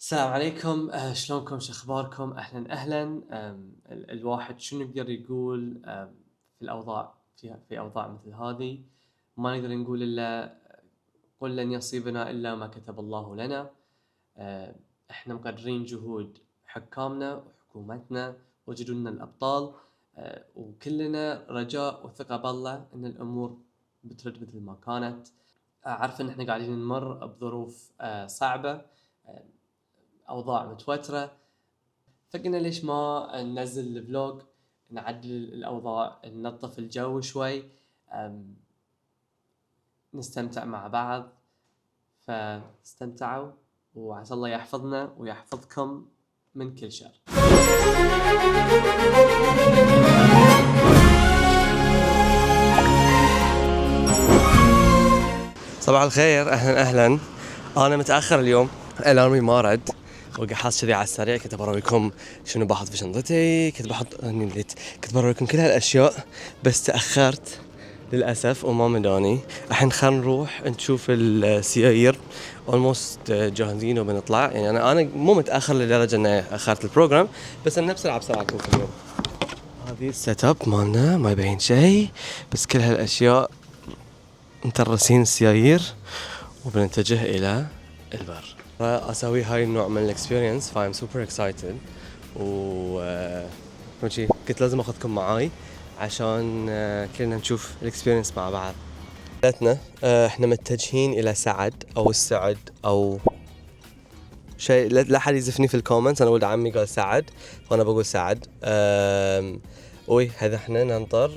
السلام عليكم. شلونكم؟ شو اخباركم؟ اهلا. الواحد شنو يقدر يقول في الاوضاع في اوضاع مثل هذه؟ ما نقدر نقول الا قل لن يصيبنا الا ما كتب الله لنا. احنا مقدرين جهود حكامنا وحكومتنا وجدوا لنا الابطال، وكلنا رجاء وثقة بالله ان الامور بترد مثل ما كانت. اعرف ان احنا قاعدين نمر بظروف صعبة، اوضاع متوتره، فقلنا ليش ما ننزل الفلوج، نعدل الاوضاع، ننظف الجو شوي، نستمتع مع بعض. فاستمتعوا وعسى الله يحفظنا ويحفظكم من كل شر. صباح الخير، اهلا. انا متاخر اليوم، الارمي ما رد وقحاص كذي على السريع. كنت برويكم شنو باحط في شنطتي، كنت برويكم كل هالاشياء، بس تاخرت للاسف وما مداني. الحين خلينا نروح نشوف السيايير اولموست جاهزين وبنطلع. يعني انا مو متاخر لدرجه اني اخرت البروجرام، بس انا بسرعه كل اليوم. هذه السيت اب مالنا ما يبين شيء، بس كل هالاشياء مترسين السيايير وبنتجه الى البر. اسوي هاي النوع من الاكسبيرينس، فايم سوبر اكسايتد. قلت لازم اخذكم معاي عشان كلنا نشوف الاكسبيرينس مع بعض. احنا متجهين الى سعد او السعد او شيء، لا حد يزفني في الكومنتس. انا ولد عمي قال سعد وانا بقول سعد. هذا احنا ننطر.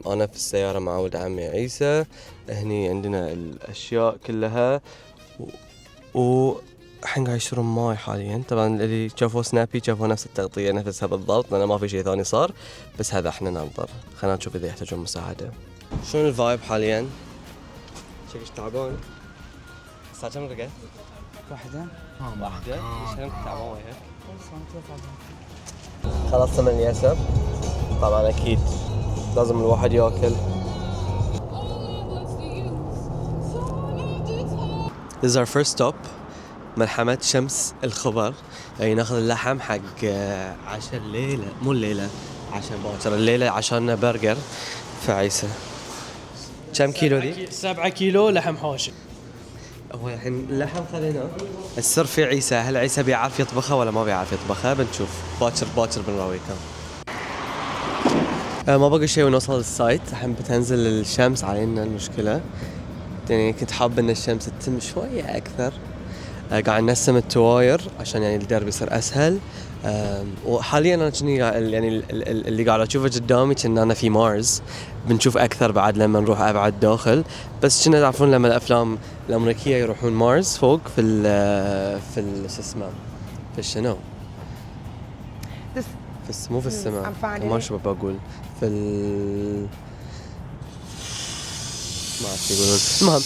انا في السياره مع ولد عمي عيسى. هني عندنا الاشياء كلها الحين قاعد يشرب ماي حاليا. طبعا اللي شافوا سنابي شافوا نفس التغطيه نفسها بالضبط، لأن ما في شيء ثاني صار. بس هذا احنا ننطر، خلينا نشوف اذا يحتاجون مساعده. شلون الفايب حاليا؟ شكلك تعبان. الساعه كم رقت؟ واحدة. ليش كنت تعبان وجهك؟ خلصت من اليسر. طبعا اكيد لازم الواحد ياكل. This is our first stop، ملحمة شمس الخبر. يعني ناخذ اللحم حق عشاء الليلة، مو الليلة، عشان باكر الليلة عشان برجر في عيسى. كم كيلو ذي؟ 7 كيلو لحم حوشي. هو الحين اللحم خذيناه، السر في عيسى. هل عيسى بيعرف يطبخها ولا ما بيعرف يطبخها؟ بنشوف باكر بنراويكم. ما بقى شيء ونوصل للسايت. الحين بتنزل الشمس علينا. المشكلة يعني كنت حاب ان الشمس تتم شوية اكثر. قاعد نسم التواير عشان يعني الدرب يصير اسهل. وحاليا انا يعني اللي قاعد اشوفه قدامي كأن انا في مارس. بنشوف اكثر بعد لما نروح ابعد داخل. بس كنا تعرفون لما الافلام الامريكيه يروحون مارس فوق في شو اسمه، في الشنو، مو في السماء، ما شو بقول، في ما أعرف يقولون. المهم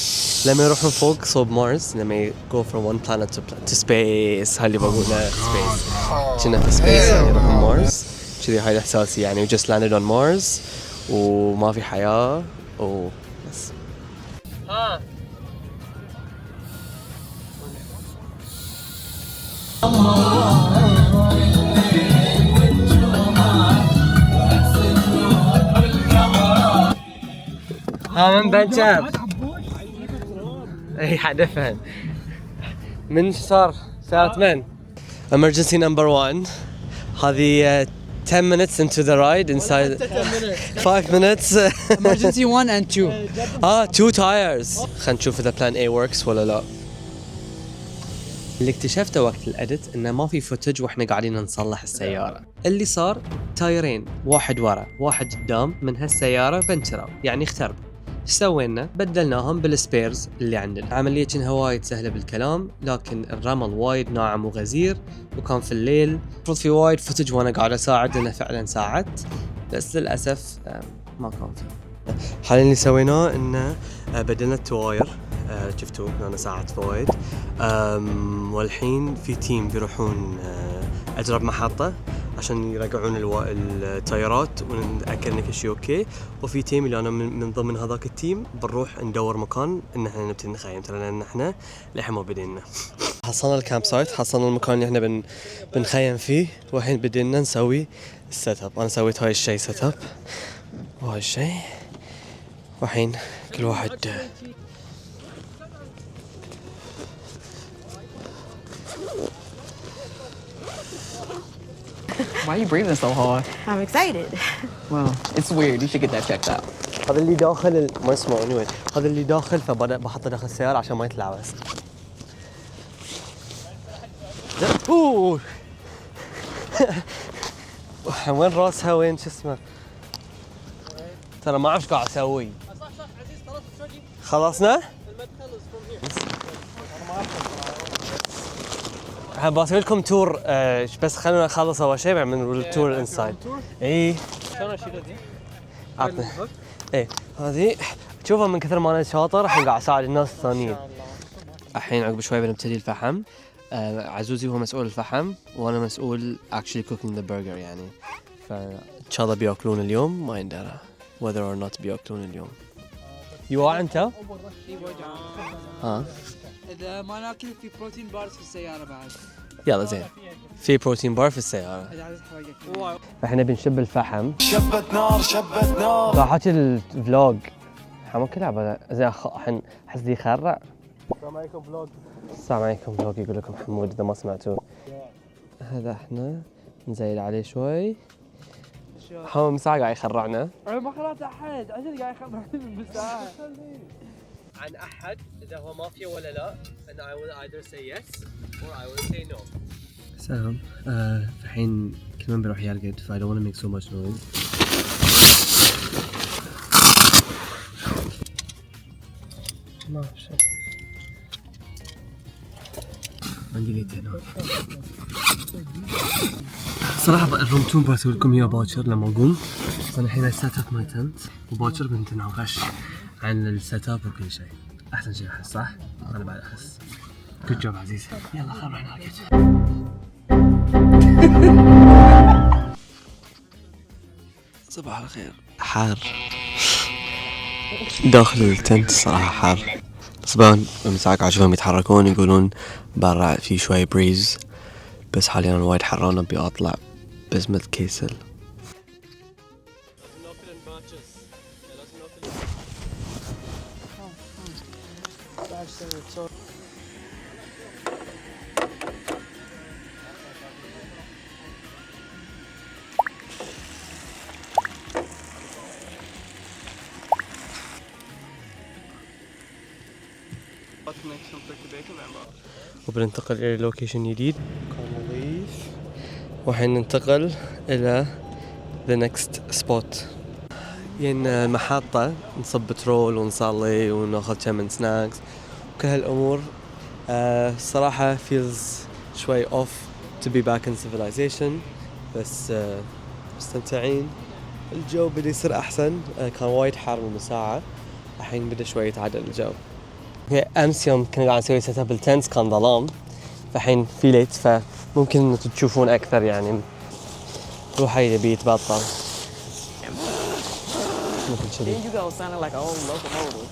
لما يروحون فوق صوب مارس، لما go from one planet to space، هاللي بقوله space، كنا في space يعني يروحون مارس كذي. هاي الإحساسي يعني we just landed on Mars وما في حياة وبس. من بنشر اي حدفن من صارت من emergency number 1. هذه 10 minutes into the ride inside 5 minutes emergency 1 and 2. 2 tires. خلينا نشوف اذا plan A works ولا لا. اللي اكتشفته وقت الاديت انه ما في فوتج واحنا قاعدين نصلح السياره. اللي صار تايرين، واحد ورا واحد قدام من هالسياره بنشروا، يعني اختربوا. ايش سوينا؟ بدلناهم بالسبيرز اللي عندنا. عملية كانها وايد سهلة بالكلام، لكن الرمل وايد ناعم وغزير، وكان في الليل. المفروض في وايد فوتج وانا قاعد اساعد، لانه فعلا ساعدت، بس للاسف ما كان في. حاليا اللي سويناه انه بدلنا التواير. شفتوا انا ساعدت وايد. والحين في تيم بيروحون اجرب محطة عشان يرجعون التايرات ونتاكد ان كل شيء اوكي. وفي تيم اللي انا من ضمن هذاك التيم بنروح ندور مكان ان احنا نبتدي نخيم ترى، لان احنا للحين ما بدينا. حصلنا الكامب سايت، حصلنا المكان اللي احنا بنخيم فيه، والحين بدينا نسوي السيت اب. انا سويت هاي الشيء سيت اب وهاي الشيء، والحين كل واحد Why are you breathing so hard? I'm excited. Well, it's weird. You should get that checked out. هذا اللي داخل ما يسمعوني وين، هذا اللي داخل فبدأ بحطه داخل السيارة عشان ما يتلعبس. اوه وين راسها وين شو اسمه؟ ترى ما اعرف ايش قاعد اسوي. خلصنا؟ بسوي لكم تور بس خلونا نخلص اول شيء بعدين نقول التور انسايد. اي شلون اشيل هذي؟ عطني. اي هذه تشوفها من كثر ما انا شاطر الحين قاعد اساعد الناس الثانيين. الحين عقب شوي بنبتدي الفحم. عزوزي هو مسؤول الفحم وانا مسؤول actually cooking the burger يعني. فان شاء الله بياكلون اليوم، ما يندرى whether or not بياكلون اليوم. يوعى انت؟ ها؟ اذا ما ناكل في بروتين بارز في السياره بعد. يلا زين. في بروتين بار في السيارة. احنا بنشب الفحم. شبت نار شبت نار. راح احكي الفلوج. حمو كلها زين الحين حسدي يخرع. السلام عليكم فلوج. السلام عليكم فلوج يقول لكم حمود اذا ما سمعتوه. هذا احنا نزيل عليه شوي. حمو مساعة قاعد يخرعنا. انا ما خلعت احد، عشان قاعد يخرعني بالساعه. عن احد اذا هو مافيا ولا لا، and I will either say yes or I will say no. سلام. الحين كل من بيروح يرقد ف I don't want to make so much noise. ما في شيء. عندي ليتين. صراحة الروم تون بسوي لكم اياه باكر لما اقوم. انا الحين سيت اب ماي تنت وباكر بنتناقش عن السيت اب وكل شيء. احسن شيء احس صح؟ انا بعد احس. جود جوب عزيزي. يلا خلنا نروح نرقد. صباح الخير. حار داخل التنت صراحة حار. صبان مساعة قاعد اشوفهم يتحركون يقولون برا في شوي بريز، بس حاليا انا وايد حران ابي اطلع بس متكسل. وبننتقل إلى لوكيشن جديد مكان نظيف، وحين ننتقل إلى the next spot. ين المحطة نصب بترول ونصلي وناخذ كم من سناكس وكل هالأمور. الصراحة feels شوي off to be back in civilization، بس مستمتعين. الجو بدأ يصير أحسن. كان وايد حار من ساعة، الحين بدأ شوي يتعدل الجو. امس يوم كنا قاعد نسوي سيت اب التنت كان ظلام، فالحين في ليت فممكن انه تشوفون اكثر يعني. روح هيدا بيتبطل مثل كذي. You go sounding like a whole locomotive.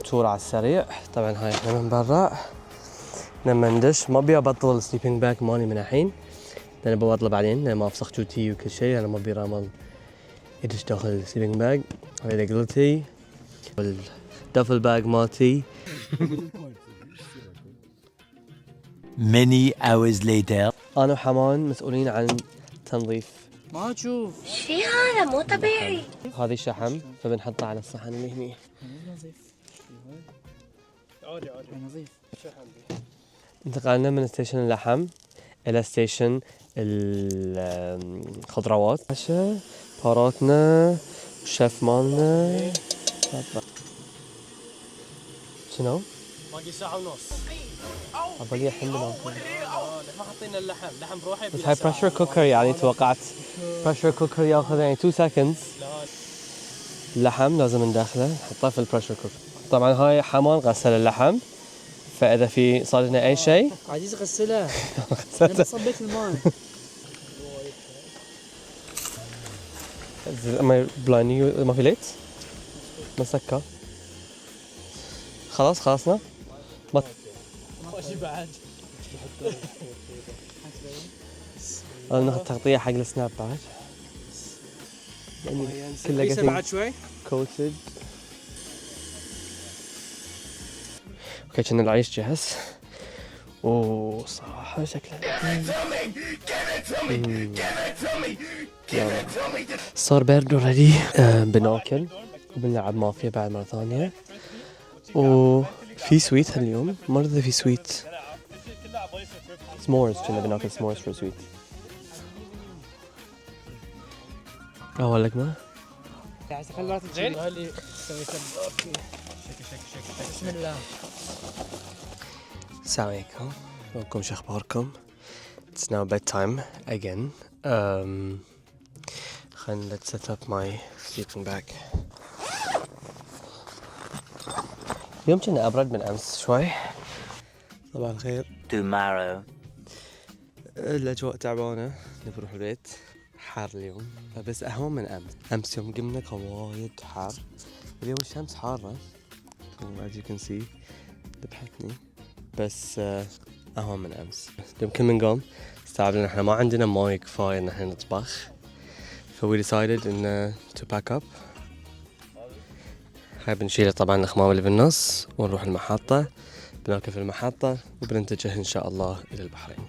تور على السريع. طبعا هاي احنا من برا لما ندش ما ابي ابطل السليبنج باك مالي من الحين، لأن ببطله بعدين لأن ما افسخ جوتي وكل شيء. انا ما ابي رامل يدش داخل السليبنج باك. هاي قلتي والدفل باك مالتي. Many hours later. انا وحمان مسؤولين عن تنظيف. ما تشوف شي هذا مو طبيعي. هذه شحم فبنحطها على الصحن اللي هني. نظيف. انتقلنا من ستيشن اللحم الى ستيشن الخضروات. عشاء بهاراتنا الشيف مالنا. شنو؟ باقي ساعة ونص. باقي الحين ما حطينا اللحم بروحه. بس هاي بريشر كوكر يعني توقعت بريشر كوكر ياخذ يعني 2 seconds. اللحم لازم ندخله نحطه في البريشر كوك. طبعا هاي حمان غسل اللحم، فاذا في صار لنا اي شيء عزيز غسلها. انا بس صبيت الماء. ما بلايني ما في ليت مسكر. خلاص خلصنا. ماشي بعد. ناخذ تغطية حق السناب بعد. يعني كله لسه getting بعد شوي. coated. اوكي كنا العيش جهز. وصراحة شكله صار برد اوريدي. بناكل وبنلعب مافيا بعد مرة ثانية. وفي سويت هاليوم، مرة في سويت. سمورز، كنا بناكل سمورز فور سويت. أول لقمة. يعني خلي زين. اوكي. شك. بسم الله. السلام عليكم. وكم شو اخباركم؟ It's now bedtime again. خلينا let's set up my sleeping bag. اليوم كنا أبرد من أمس شوي. صباح الخير. Tomorrow. الأجواء تعبانة، نبي نروح البيت. حار اليوم بس أهون من أمس. أمس يوم قمنا كان وايد حار. اليوم الشمس حارة. as you can see ذبحتني. بس أهون من أمس. اليوم كل من قام استوعبنا إحنا ما عندنا ماي كفاية إن إحنا نطبخ. we decided إن to pack up. هاي بنشيل طبعا الأخمام اللي بالنص ونروح المحطة. بناكل في المحطة وبنتجه إن شاء الله إلى البحرين.